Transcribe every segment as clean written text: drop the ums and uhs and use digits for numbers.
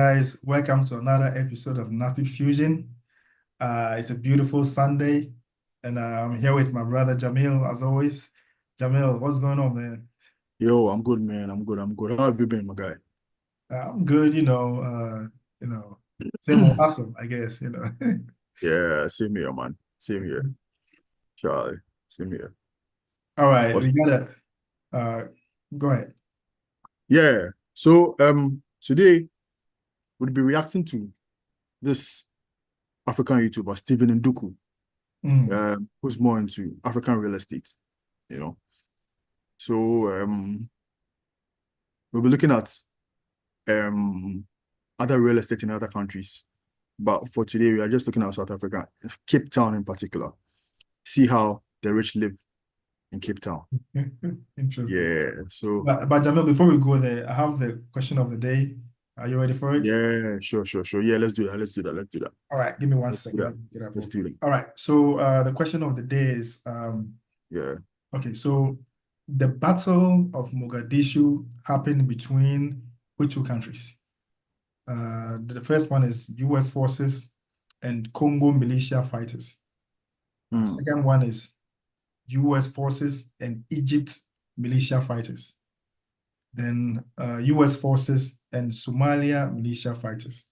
guys? Welcome to another episode of Nappy Fusion. It's a beautiful Sunday, and I'm here with my brother Jamil, as always. Jamil, what's going on, man? Yo, I'm good, man. I'm good. I'm good. How have you been, my guy? I'm good, you know, same old hustle, I guess, Yeah, same here, man. Same here, Charlie. Same here. All right, What's we gotta uh go ahead. Yeah. So today we'll be reacting to this African YouTuber, Stephen Nduku, Mm, who's more into African real estate, you know. So we'll be looking at um other real estate in other countries. But for today, we are just looking at South Africa, Cape Town in particular. See how the rich live in Cape Town. interesting. Yeah. So But Jamil, before we go there, I have the question of the day. Are you ready for it? yeah, sure. Yeah, let's do that. Let's do that. Let's do that. All right, give me one Let's do second. that. Let me get up. Let's do that. All right, so the question of the day is Yeah. okay, so the Battle of Mogadishu happened between which two countries? The first one is US forces and Congo militia fighters. Hmm. Second one is US forces and Egypt militia fighters. Then US forces and Somalia militia fighters.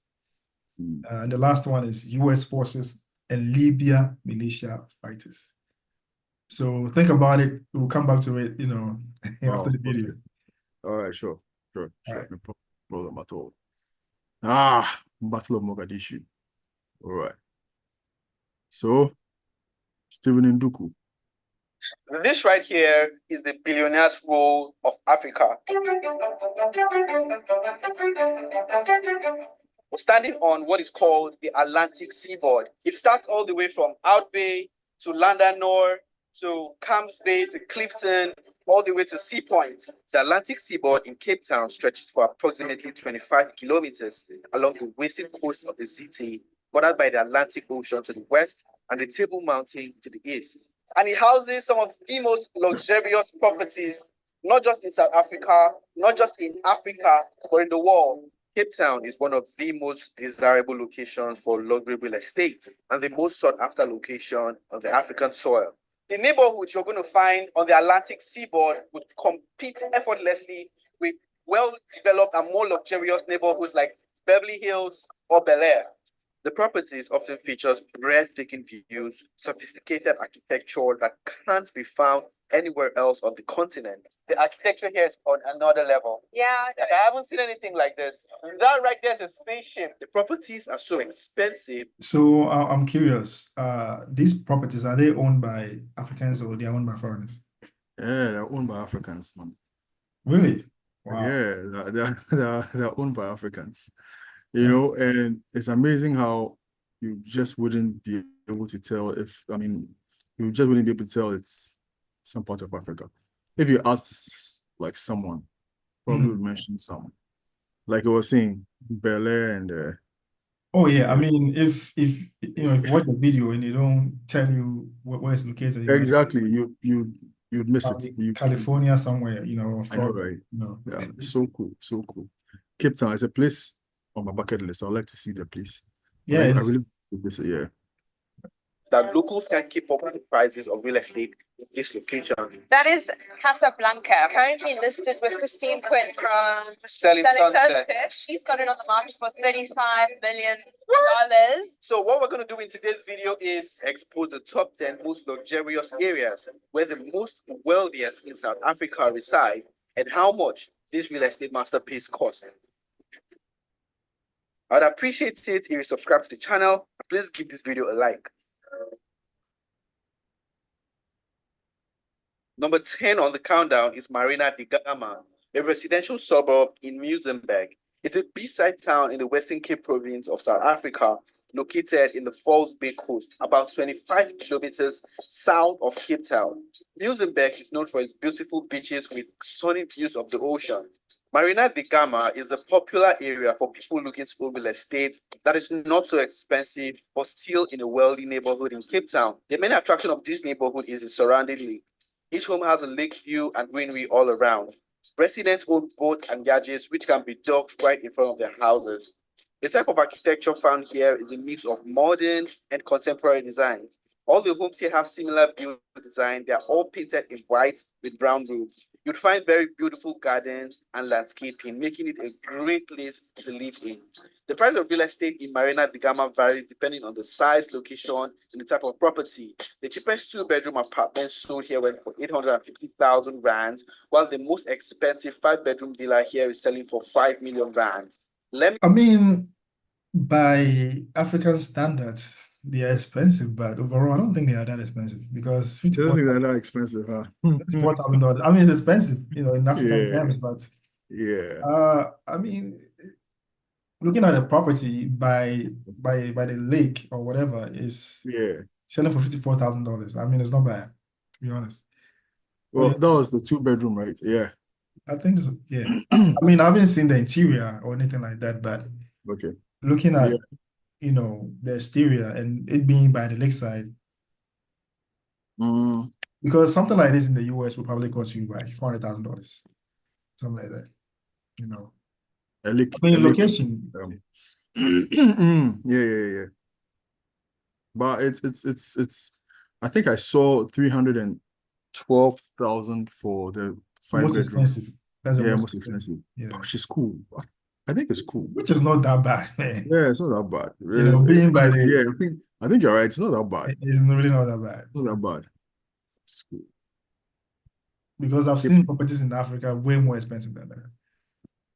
Hmm. And the last one is US forces and Libya militia fighters. So think about it. We'll come back to it, after Oh, the video. okay. All right, sure. All right. No problem at all. Ah, Battle of Mogadishu. All right. So, Stephen Nduku. This right here is the billionaire's role of Africa. We're standing on what is called the Atlantic seaboard. It starts all the way from Out Bay to Landanor to Camps Bay to Clifton, all the way to Sea Point. The Atlantic seaboard in Cape Town stretches for approximately 25 kilometers along the western coast of the city, bordered by the Atlantic Ocean to the west and the Table Mountain to the east. And it houses some of the most luxurious properties, not just in South Africa, not just in Africa, but in the world. Cape Town is one of the most desirable locations for luxury real estate and the most sought after location on the African soil. The neighborhoods you're going to find on the Atlantic seaboard would compete effortlessly with well-developed and more luxurious neighborhoods like Beverly Hills or Bel Air. The properties often features breathtaking views, sophisticated architecture that can't be found anywhere else on the continent. The architecture here is on another level. Yeah, like, I haven't seen anything like this. That right there is a spaceship. The properties are so expensive. So I'm curious, these properties, are they owned by Africans or they are owned by foreigners? Yeah, they're owned by Africans, man. Really? Wow. Yeah, they're owned by Africans. And it's amazing how you just wouldn't be able to tell you just wouldn't be able to tell it's some part of Africa. If you ask like someone, probably would Mm. mention some. Like I was saying, Bel Air and Oh yeah, I yeah, mean, if you watch the video and they don't tell you where it's located, you might exactly. You'd miss it. probably California somewhere, or I know, Florida, right? Yeah, so cool, so cool. Cape Town is a place on my bucket list. I'd like to see the place. Yeah, I it's really visit, yeah. That locals can keep up with the prices of real estate in this location. That is Casablanca, currently listed with Christine Quinn from Selling Sunset. She's got it on the market for $35 million. So what we're going to do in today's video is expose the top 10 most luxurious areas where the most wealthiest in South Africa reside and how much this real estate masterpiece cost. I'd appreciate it if you subscribe to the channel. Please give this video a like. Number 10 on the countdown is Marina de Gama, a residential suburb in Muizenberg. It's a beachside town in the Western Cape province of South Africa, located in the False Bay coast, about 25 kilometers south of Cape Town. Muizenberg is known for its beautiful beaches with stunning views of the ocean. Marina de Gama is a popular area for people looking to own real estate that is not so expensive, but still in a wealthy neighborhood in Cape Town. The main attraction of this neighborhood is the surrounding lake. Each home has a lake view and greenery all around. Residents own boats and yachts which can be docked right in front of their houses. The type of architecture found here is a mix of modern and contemporary designs. All the homes here have similar build design. They are all painted in white with brown roofs. You'd find very beautiful gardens and landscaping, making it a great place to live in. The price of real estate in Marina de Gama varies depending on the size, location, and the type of property. The cheapest two-bedroom apartment sold here went for 850,000 rands, while the most expensive five-bedroom villa here is selling for 5 million rands. I mean, by African standards, they are expensive, but overall, I don't think they are that expensive because It doesn't look that expensive, huh? $54,000. I mean, it's expensive, in African Yeah. terms, but Yeah. I mean, looking at a property by the lake or whatever is Yeah. selling for $54,000. I mean, it's not bad, to be honest. Well, yeah. that was the two-bedroom, right? Yeah. I think so, yeah. I mean, I haven't seen the interior or anything like that, but Okay. looking at, Yeah. the exterior and it being by the lakeside, Mm, because something like this in the US will probably cost you like $400,000, something like that, a lake, I mean, a lake, location, yeah. But it's I think I saw 312,000 for the most 5-bedroom. expensive. That's the Yeah, most most expensive. Yeah. Which is cool. I think it's cool. Which is not that bad, man. Yeah, it's not that bad. Being by Honestly, the, yeah, I think you're right. It's not that bad. it's really not that bad. It's not that bad. It's cool. Because I've seen properties in Africa way more expensive than that.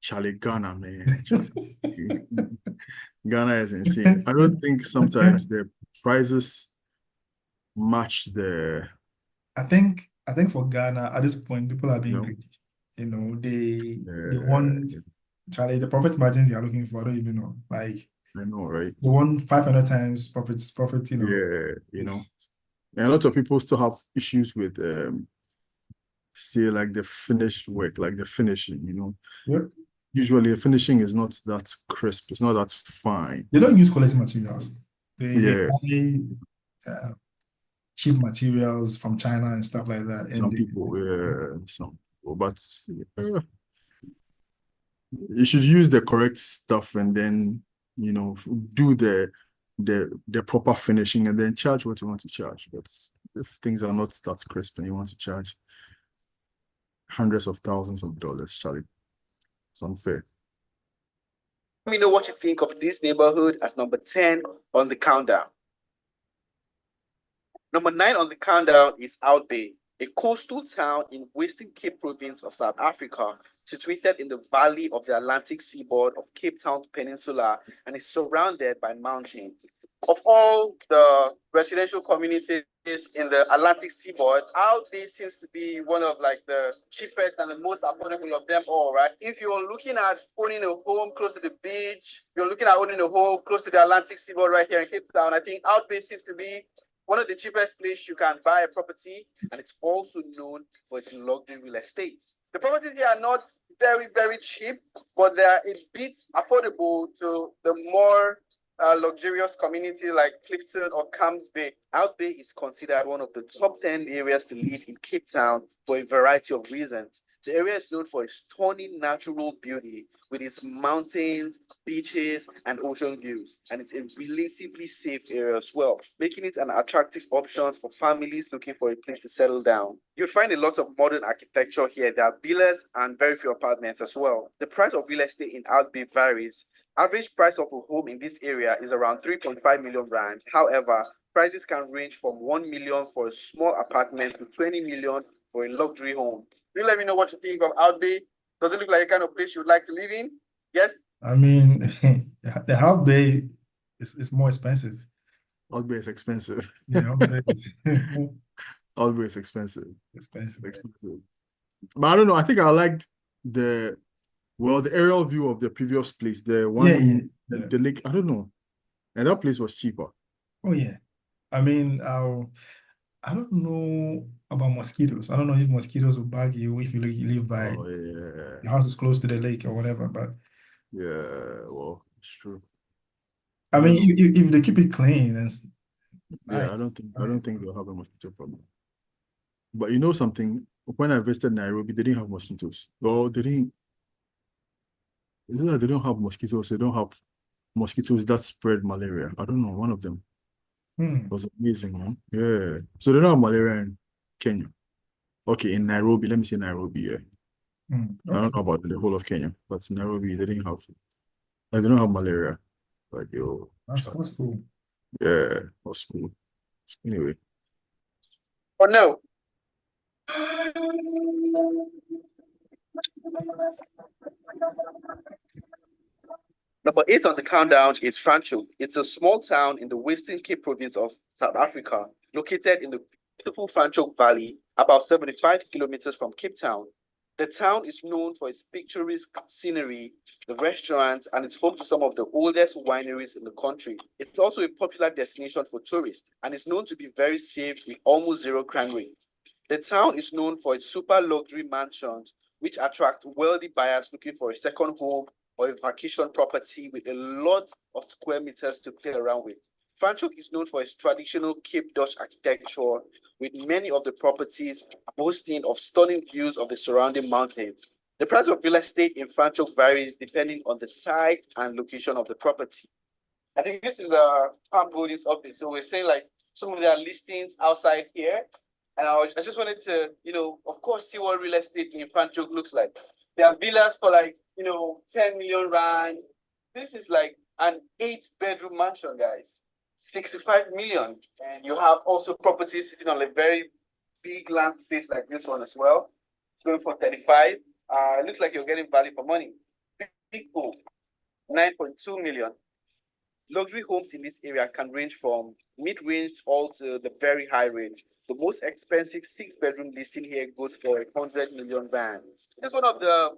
Charlie, Ghana, man. Ghana is insane. I don't think sometimes the prices match the. I think for Ghana at this point, people are being No. greedy. They want Charlie, the profit margins they are looking for. I don't even know. Like I know, right? they want 500 times profit. Yeah, and a lot of people still have issues with say like the finished work, like the finishing, Yep. Usually the finishing is not that crisp, it's not that fine. They don't use quality materials. They Yeah. buy cheap materials from China and stuff like that. Some people, but you should use the correct stuff and then do the proper finishing and then charge what you want to charge. But if things are not that crisp and you want to charge hundreds of thousands of dollars, Charlie, it's unfair. Let me know what you think of this neighborhood as number 10 on the countdown. Number 9 on the countdown is Out Bay, a coastal town in Western Cape Province of South Africa, situated in the valley of the Atlantic seaboard of Cape Town Peninsula and is surrounded by mountains. Of all the residential communities in the Atlantic seaboard, Out Bay seems to be one of the cheapest and the most affordable of them all, right? If you're looking at owning a home close to the beach, you're looking at owning a home close to the Atlantic seaboard right here in Cape Town, I think Out Bay seems to be one of the cheapest places you can buy a property, and it's also known for its luxury real estate. The properties here are not very, very cheap, but they are a bit affordable to the more luxurious community like Clifton or Camps Bay. Out Bay is considered one of the top 10 areas to live in Cape Town for a variety of reasons. The area is known for its stunning natural beauty with its mountains, beaches, and ocean views. And it's a relatively safe area as well, making it an attractive option for families looking for a place to settle down. You'll find a lot of modern architecture here. There are villas and very few apartments as well. The price of real estate in Out Bay varies. Average price of a home in this area is around 3.5 million rands. However, prices can range from 1 million for a small apartment to 20 million for a luxury home. Do let me know what you think of Out Bay. Does it look like a kind of place you would like to live in? Yes? I mean, the Out Bay is more expensive. Out Bay is expensive. Yeah, Out Bay is Out Bay is expensive. expensive. But I don't know. I think I liked the aerial view of the previous place. The one in the lake. I don't know. And that place was cheaper. Oh yeah. I mean, I don't know about mosquitoes. I don't know if mosquitoes will bug you if you live by your house is close to the lake or whatever. But yeah, well, it's true. I mean, if they keep it clean and I don't think they'll have a mosquito problem. But you know something? When I visited Nairobi, they didn't have mosquitoes. Well, they didn't. It's not that they don't have mosquitoes. They don't have mosquitoes that spread malaria. I don't know, one of them Hmm. was amazing, man. Yeah. So they don't have malaria in Kenya. Okay, in Nairobi, let me say Nairobi, yeah. I don't Okay. know about the whole of Kenya, but in Nairobi, they didn't have, like, they don't have malaria. Like, yo, That's cool. yeah, was cool. Anyway, Or no? Number 8 on the countdown is Franschhoek. It's a small town in the Western Cape province of South Africa, located in the beautiful Franschhoek Valley, about 75 kilometers from Cape Town. The town is known for its picturesque scenery, the restaurants, and it's home to some of the oldest wineries in the country. It's also a popular destination for tourists and is known to be very safe with almost zero crime rate. The town is known for its super luxury mansions, which attract wealthy buyers looking for a second home or a vacation property with a lot of square meters to play around with. Franschhoek is known for its traditional Cape Dutch architecture, with many of the properties boasting of stunning views of the surrounding mountains. The price of real estate in Franschhoek varies depending on the site and location of the property. I think this is Palm Golding's office. So we're saying like some of their listings outside here. And I just wanted to, of course, see what real estate in Franschhoek looks like. There are villas for like, 10 million rand. This is like an 8-bedroom mansion, guys. 65 million. And you have also properties sitting on a very big land space like this one as well. It's going for 35. It looks like you're getting value for money. Big home, 9.2 million. Luxury homes in this area can range from mid-range all to the very high range. The most expensive 6-bedroom listing here goes for 100 million rands. It's one of the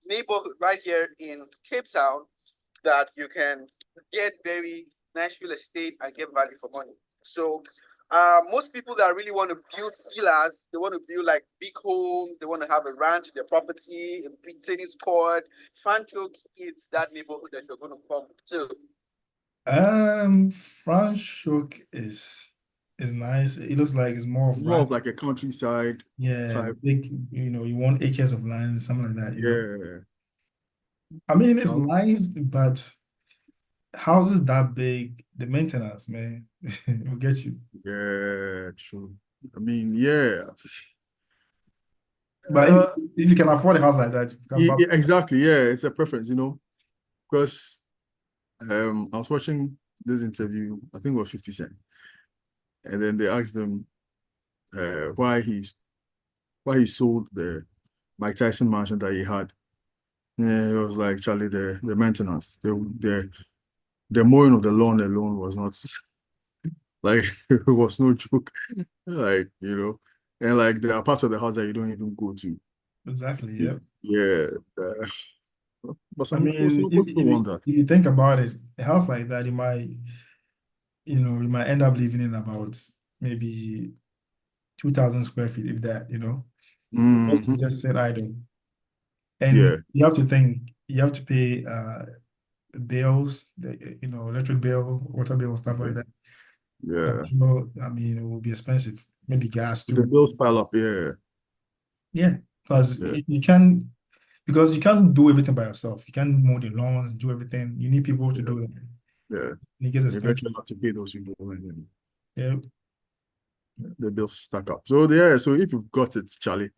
neighborhood right here in Cape Town that you can get very nice real estate and get value for money. So most people that really want to build villas, they want to build like big homes, they want to have a ranch, their property, a big tennis court. Franschhoek is that neighborhood that you're going to come to. Franschhoek is nice. It looks like it's more of more of ranch. like a countryside Yeah, type. big, you want acres of land, something like that, Yeah. I mean, it's Now- nice, but houses that big, the maintenance, man, will get you. Yeah, true. I mean, yeah. But if you can afford a house like that, you can buy. Exactly. Yeah, it's a preference, because I was watching this interview, I think it was 50 Cent, and then they asked him why he sold the Mike Tyson mansion that he had. Yeah, it was like, Charlie, the maintenance, the mowing of the lawn alone was not like it was no joke. Like, and like there are parts of the house that you don't even go to. Exactly, yeah. Yeah. But I some mean, people still want that. if you think about it, a house like that, you might end up living in about maybe 2,000 square feet, if that, The rest will Mhm. just sit idle. Yeah. And you have to think, you have to pay bills, electric bill, water bill, stuff like that. Yeah. I mean, it will be expensive. Maybe gas The too. bills pile up. Yeah. Yeah, because Yeah. you can't do everything by yourself. You can't mow the lawns, do everything. You need people to do it. Yeah. It gets expensive. Eventually have to pay those people, and then Yeah. the bills stack up. So yeah. So if you've got it, Charlie,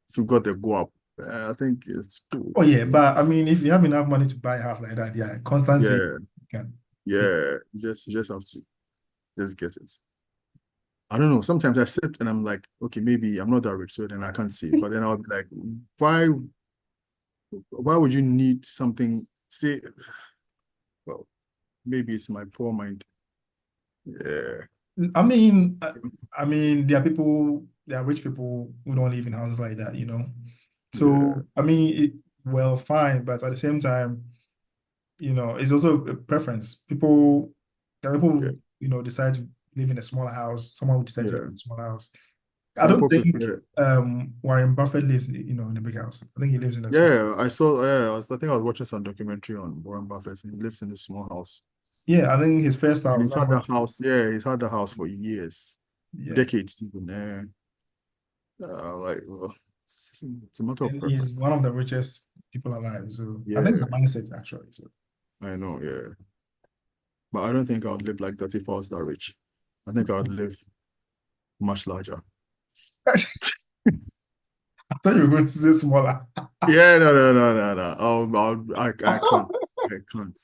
if you've got the go up, I think it's cool. Oh yeah, but I mean, if you have enough money to buy a house like that, yeah, constancy, Yeah. you can. Yeah. You just have to just get it. I don't know. Sometimes I sit and I'm like, okay, maybe I'm not that rich, so then I can't see. But then I'll be like, why would you need something? Say, well, maybe it's my poor mind. Yeah. I mean, there are rich people who don't live in houses like that, So I mean, well, fine, but at the same time, it's also a preference. There are people Yeah. who, decide to live in a smaller house. Someone who decides to live in a smaller house. I Some don't people, think yeah. Warren Buffett lives, in a big house. I think he lives in a small. Yeah, I saw. Yeah, I think I was watching some documentary on Warren Buffett. He lives in a small house. Yeah, I think his first And house. he's had the house. Yeah, he's had the house for years, Yeah, decades even. Well, it's a matter of and he's preference. one of the richest people alive. So I Yeah, think it's a mindset actually. So I know. Yeah, But I don't think I would live like that if I was that rich. I think I would live much larger. I thought you were going to say smaller. Yeah, no. I can't.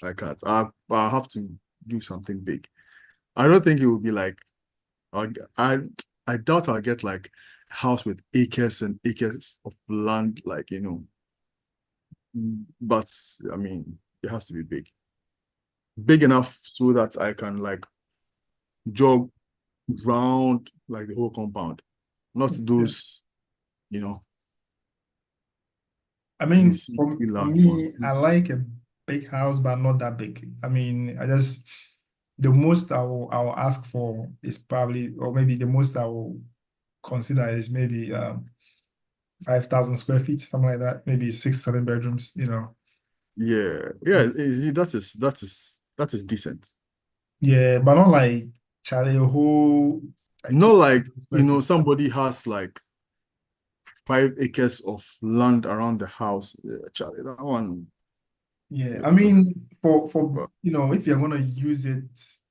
I can't. I have to do something big. I don't think it would be like I I doubt I'll get like a house with acres and acres of land, like but I mean it has to be big enough so that I can like jog round like the whole compound, not those I mean, insanely for large me, ones. I like a big house, but not that big. I mean, the most I will ask for is probably, or maybe the most I will consider is maybe 5,000 square feet, something like that. Maybe 6, 7 bedrooms, Yeah, that is decent. Yeah, but not like Charlie a whole like Not like 2,000 square feet. somebody has like 5 acres of land around the house. Charlie, that one. Yeah, I mean, for Well, if you're gonna use it,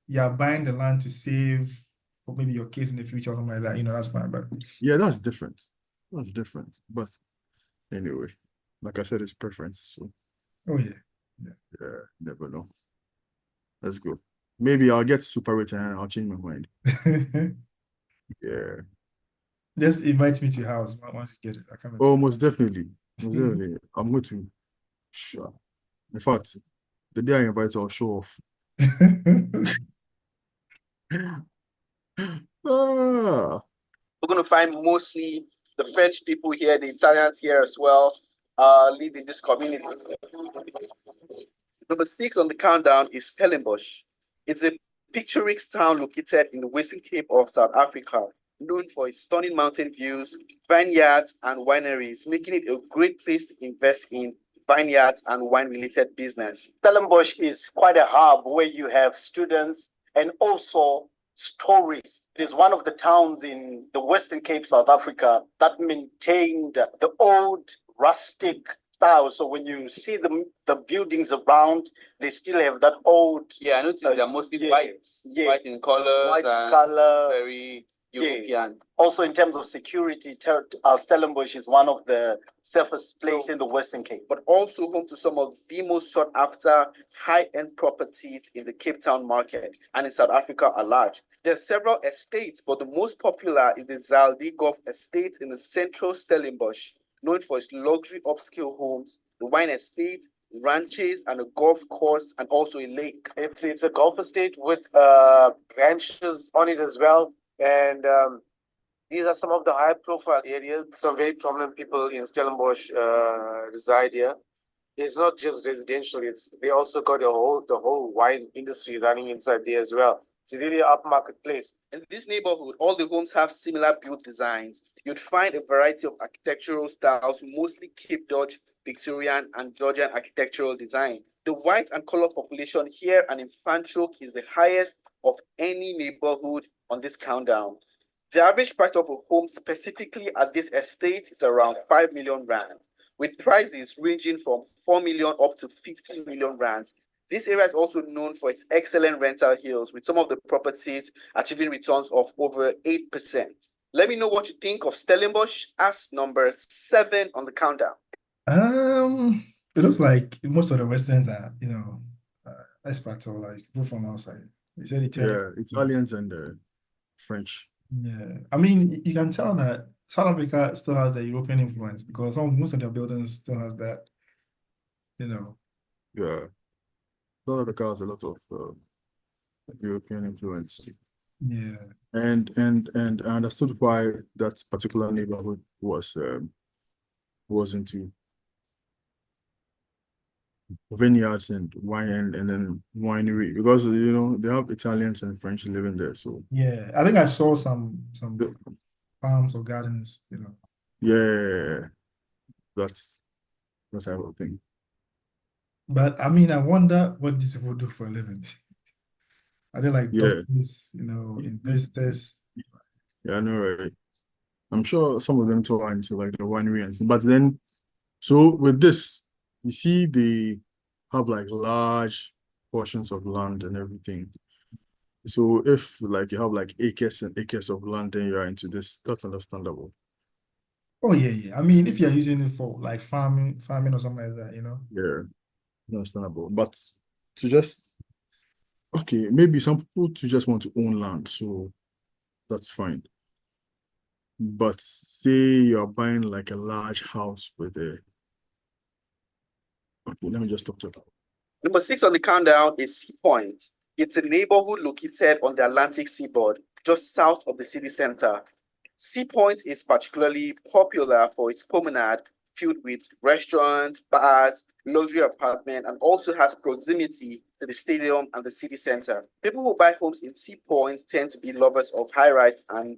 you're buying the land to save for maybe your kids in the future or something like that. That's fine. But yeah, that's different. That's different. But anyway, like I said, it's preference. So oh yeah, yeah, never know. Let's go. Maybe I'll get super rich and I'll change my mind. yeah. Yeah. Just invite me to your house once you get it. I come Oh, to most definitely. Most definitely. I'm going to. Sure. In fact, the day I invite you, I'll show off. Ah, We're going to find mostly the French people here, the Italians here as well, live in this community. Number 6 on the countdown is Stellenbosch. It's a picturesque town located in the Western Cape of South Africa, known for its stunning mountain views, vineyards, and wineries, making it a great place to invest in vineyards and wine-related business. Stellenbosch is quite a hub where you have students and also stories. It is one of the towns in the Western Cape, South Africa, that maintained the old rustic style. So when you see the buildings around, they still have that old. Yeah, I noticed they're mostly white in color, white color, very European. Also, in terms of security, Stellenbosch is one of the safest places in the Western Cape. But also home to some of the most sought after high-end properties in the Cape Town market and in South Africa at large. There are several estates, but the most popular is the Zaldi Golf Estate in the central Stellenbosch, known for its luxury upscale homes, the wine estate, ranches, and a golf course, and also a lake. It's a golf estate with ranches on it as well. And these are some of the high-profile areas. Some very prominent people in Stellenbosch reside here. It's not just residential; they also got the whole wine industry running inside there as well. It's a really upmarket place. In this neighborhood, all the homes have similar build designs. You'd find a variety of architectural styles, mostly Cape Dutch, Victorian, and Georgian architectural design. The white and color population here and in Franschhoek is the highest of any neighborhood on this countdown. The average price of a home specifically at this estate is around 5 million rand, with prices ranging from 4 million up to 15 million rands. This area is also known for its excellent rental yields, with some of the properties achieving returns of over 8%. Let me know what you think of Stellenbosch as number 7 on the countdown. It looks like most of the Westerns are, expats or like people from outside. They said Italian. yeah, Italians and French. Yeah, I mean, you can tell that South Africa still has the European influence because most of their buildings still has that, Yeah. South Africa has a lot of European influence. Yeah. And I understood why that particular neighborhood was into vineyards and wine and then winery, because they have Italians and French living there. So Yeah, I think I saw some farms or gardens, yeah, that's that type of thing. But I mean, I wonder what these people do for a living. Are they like Yeah. doctors, investors? Yeah, I know, right? I'm sure some of them too are into like the winery and but then, so with this, you see they have like large portions of land and everything. So if like you have like acres and acres of land, then you are into this, that's understandable. Oh yeah. I mean, if you're using it for like farming or something like that, you know. Yeah, understandable. But to just, okay, maybe some people to just want to own land, so that's fine. But say you're buying like a large house with a, okay, let me just talk to you. Number 6 on the countdown is Sea Point. It's a neighborhood located on the Atlantic seaboard, just south of the city center. Sea Point is particularly popular for its promenade, filled with restaurants, bars, luxury apartments, and also has proximity to the stadium and the city center. People who buy homes in Sea Point tend to be lovers of high-rise and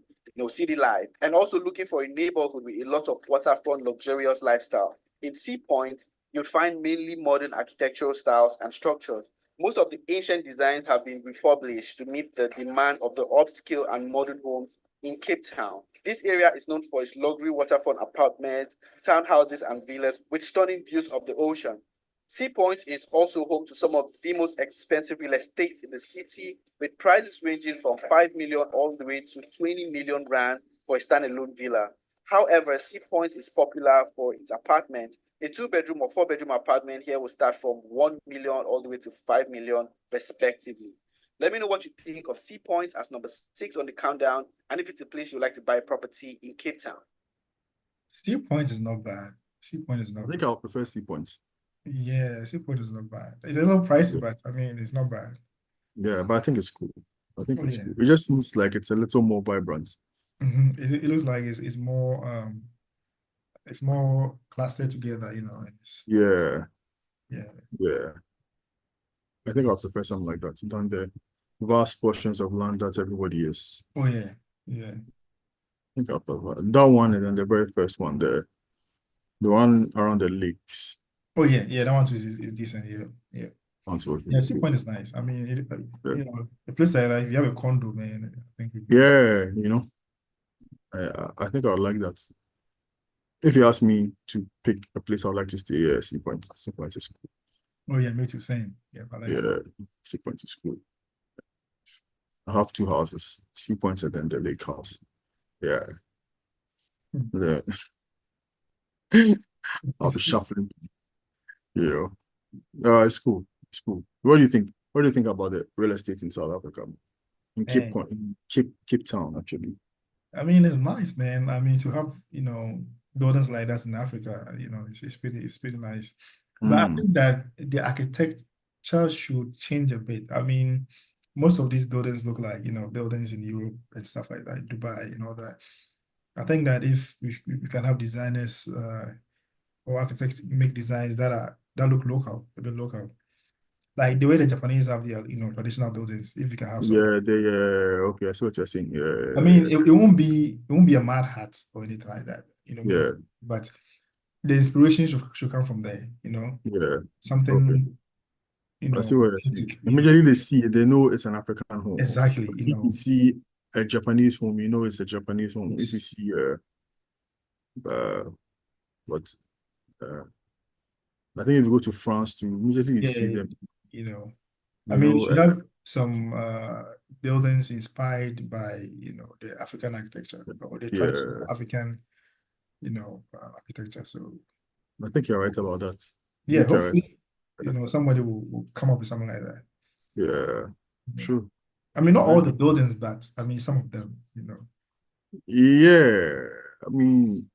city life, and also looking for a neighborhood with a lot of waterfront luxurious lifestyle. In Sea Point, you'll find mainly modern architectural styles and structures. Most of the ancient designs have been refurbished to meet the demand of the upscale and modern homes in Cape Town. This area is known for its luxury waterfront apartments, townhouses, and villas with stunning views of the ocean. Sea Point is also home to some of the most expensive real estate in the city, with prices ranging from 5 million all the way to 20 million rand for a standalone villa. However, Sea Point is popular for its apartments. A 2-bedroom or 4-bedroom apartment here will start from 1 million all the way to 5 million, respectively. Let me know what you think of Sea Point as number 6 on the countdown, and if it's a place you'd like to buy property in Cape Town. Sea Point is not bad. Sea Point is I not think bad. I'll prefer Sea Point. Yeah, Sea Point is not bad. It's a little pricey, but I mean, it's not bad. Yeah, but I think it's cool. I think Oh, it's yeah. cool. It just seems like it's a little more vibrant. It looks like it's more clustered together, you know. Yeah, Yeah. yeah. I think I'll prefer something like that than the vast portions of land that everybody is. Oh yeah. Yeah. I think I'll prefer that one, and then the very first one, the one around the lakes. Oh yeah. Yeah. That one too is decent. Yeah. Yeah. Sounds really Yeah. Sea cool. Point is nice. I mean, Yeah. you know, a place like that, if you have a condo, man, I think Yeah, you know, I think I would like that. If you ask me to pick a place I'd like to stay, yeah, Sea Point. Sea Point is cool. Oh yeah, me too. Same. Yeah. But like, Yeah, Sea Point is cool. I have 2 houses, Sea Point and then the lake house. Yeah. Yeah. I'll be shuffling, you know. It's cool. It's cool. What do you think? What do you think about the real estate in South Africa? In Cape Town, actually. I mean, it's nice, man. I mean, to have, buildings like that in Africa, it's pretty nice. But I think that the architecture should change a bit. I mean, most of these buildings look like, buildings in Europe and stuff like that, Dubai, that. I think that if we can have designers or architects make designs that look local, a bit local. Like the way the Japanese have their, traditional buildings, if you can have some. Yeah, okay, I see what you're saying. Yeah. I mean, it won't be a mad hat or anything like that, Yeah. but the inspiration should come from there, Yeah. something, Okay. I see what you're saying. authentic, Immediately they see it, they know it's an African home. exactly, If you see a Japanese home, you know it's a Japanese home. If you Yes. see I think if you go to France to immediately you see them. I mean, you have some buildings inspired by, the African architecture or the traditional African, architecture. So I think you're right about that. yeah, I think you're right. hopefully, somebody will come up with something like that. Yeah, true. I mean, not all the buildings, but I mean, some of them, Yeah, I mean,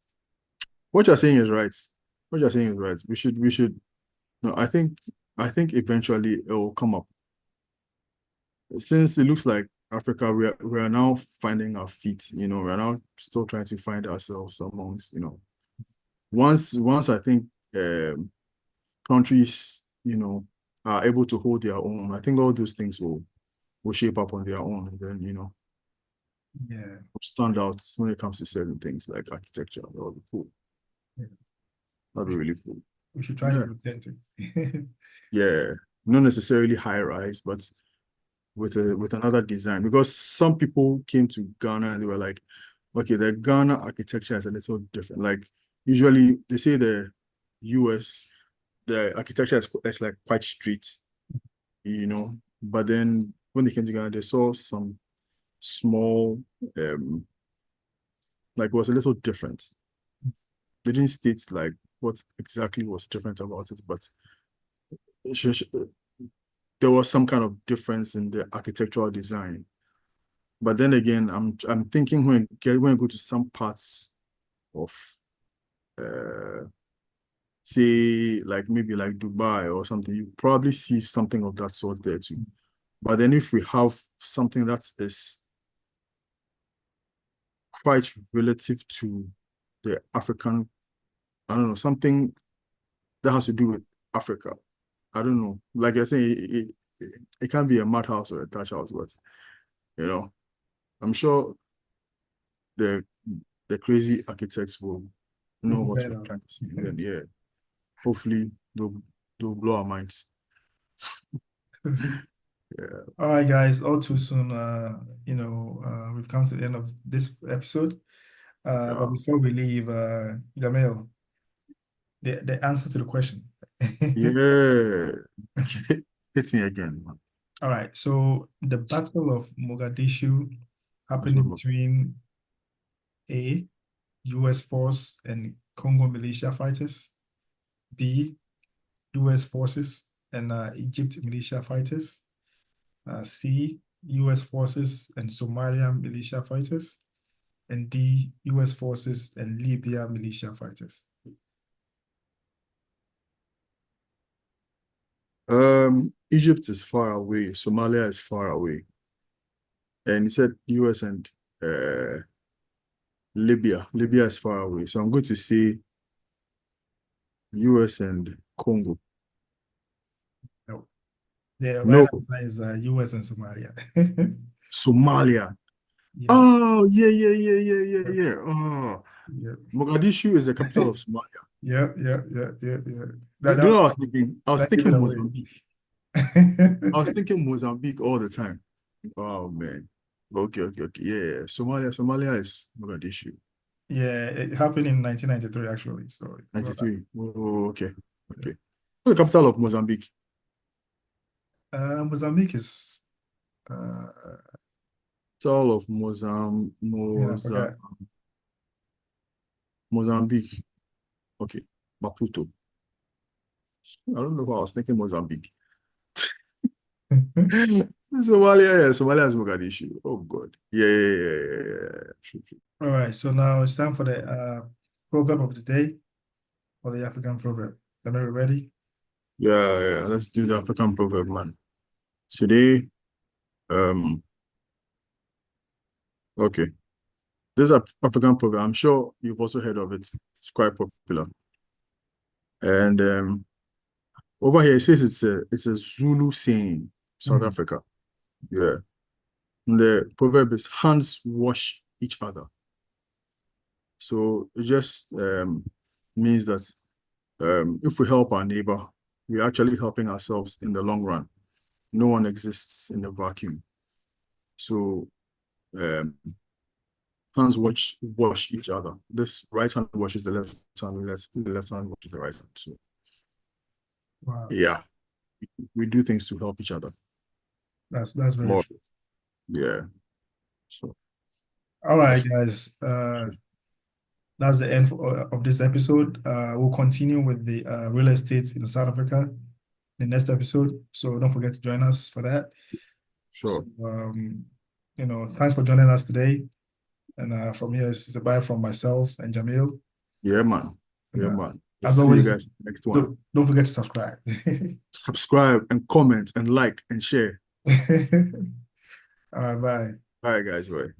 what you're saying is right. What you're saying is right. We should. No, I think eventually it will come up. Since it looks like Africa, we are now finding our feet. We're now still trying to find ourselves amongst. Once I think countries, are able to hold their own, I think all those things will shape up on their own, and then stand out when it comes to certain things like architecture. That'll be cool. Yeah. That'd be really cool. We should try to be authentic. Yeah, not necessarily high rise, but with another design. Because some people came to Ghana and they were like, okay, the Ghana architecture is a little different. Like usually they say the US, the architecture is like quite straight. you know. But then when they came together, they saw some small, like it was a little different. They didn't state like what exactly was different about it, but there was some kind of difference in the architectural design. But then again, I'm thinking when I go to some parts of say like maybe like Dubai or something, you probably see something of that sort there too. But then if we have something that is quite relative to the African, I don't know, something that has to do with Africa. I don't know. Like I say, it can't be a madhouse or a thatch house, but you know, I'm sure the crazy architects will know what we're trying to see. And then yeah, hopefully they'll blow our minds. Yeah. All right, guys, all too soon. We've come to the end of this episode. But before we leave, Jamil, the answer to the question. Yeah. Hit me again. All right, so the Battle of Mogadishu happened between A, US force and Congo militia fighters, B, US forces and Egypt militia fighters, C, US forces and Somalia militia fighters, and D, US forces and Libya militia fighters. Egypt is far away, Somalia is far away. And he said US and Libya. Libya is far away. So I'm going to say US and Congo. No. The right No. answer is US and Somalia. Somalia. Yeah. Oh, yeah. Oh. Yeah. Mogadishu is the capital of Somalia. Yeah. You know what I was thinking Mozambique. I was thinking Mozambique all the time. Oh man. Okay. Yeah. Somalia is Mogadishu. Yeah, it happened in 1993 actually. So 93. Oh, okay. What's the capital of Mozambique? Mozambique is Capital of Mozambique. Okay. Maputo. I don't know why I was thinking Mozambique. Somalia is Mogadishu. Oh God. Yeah. Sure. All right, so now it's time for the proverb of the day, or the African proverb. Are you ready? Yeah. Let's do the African proverb, man. Today, okay. This is an African proverb. I'm sure you've also heard of it. It's quite popular. And over here it says it's a Zulu saying, South Africa. Yeah. And the proverb is hands wash each other. So it just means that if we help our neighbor, we're actually helping ourselves in the long run. No one exists in a vacuum. So hands wash each other. This right hand washes the left hand, the left hand washes the right hand. So Wow. yeah, we do things to help each other. That's very more. true. Yeah. So all right, guys. That's the end of this episode. We'll continue with the real estate in South Africa in the next episode. So don't forget to join us for that. Sure. So, thanks for joining us today. And from here, it's a bye from myself and Jamil. Yeah, man. Yeah, man. As See always, you guys next one. Don't forget to subscribe. Subscribe and comment and like and share. All right, bye. All right, guys. Bye.